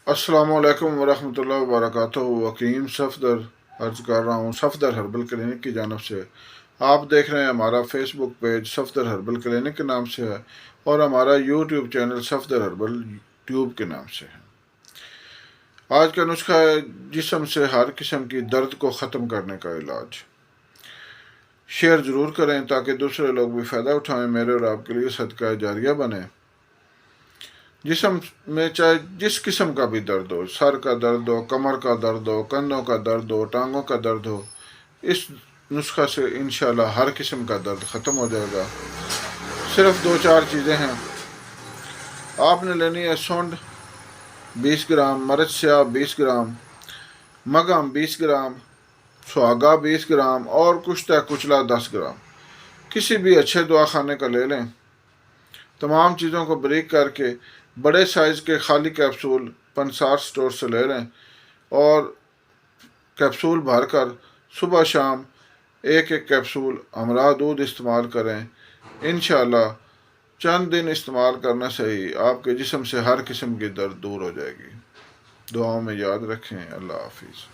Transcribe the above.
السلام علیکم ورحمۃ اللہ وبرکاتہ۔ وکیم صفدر عرض کر رہا ہوں صفدر ہربل کلینک کی جانب سے۔ آپ دیکھ رہے ہیں ہمارا فیس بک پیج صفدر ہربل کلینک کے نام سے ہے، اور ہمارا YouTube channel Safdar herbal tube کے نام سے ہے۔ آج کا نسخہ ہے جسم سے ہر قسم کی درد کو ختم کرنے کا علاج۔ شیئر ضرور کریں تاکہ دوسرے لوگ بھی فائدہ اٹھائیں، میرے اور آپ کے لیے صدقہ جاریہ بنے۔ جسم میں چاہے جس قسم کا بھی درد ہو، سر کا درد ہو، کمر کا درد ہو، کندھوں کا درد ہو، ٹانگوں کا درد ہو، اس نسخہ سے انشاءاللہ ہر قسم کا درد ختم ہو جائے گا۔ صرف دو چار چیزیں ہیں۔ آپ نے لینی ہے سونڈ 20 گرام، مرچ سیاہ 20 گرام، مگھم 20 گرام، سہاگا 20 گرام اور کشتہ کچلا 10 گرام۔ کسی بھی اچھے دوا خانے کا لے لیں۔ تمام چیزوں کو بریک کر کے بڑے سائز کے خالی کیپسول پنسار سٹور سے لے لیں، اور کیپسول بھر کر صبح شام ایک ایک کیپسول ہمراہ دودھ استعمال کریں۔ انشاءاللہ چند دن استعمال کرنے سے ہی آپ کے جسم سے ہر قسم کی درد دور ہو جائے گی۔ دعاؤں میں یاد رکھیں۔ اللہ حافظ۔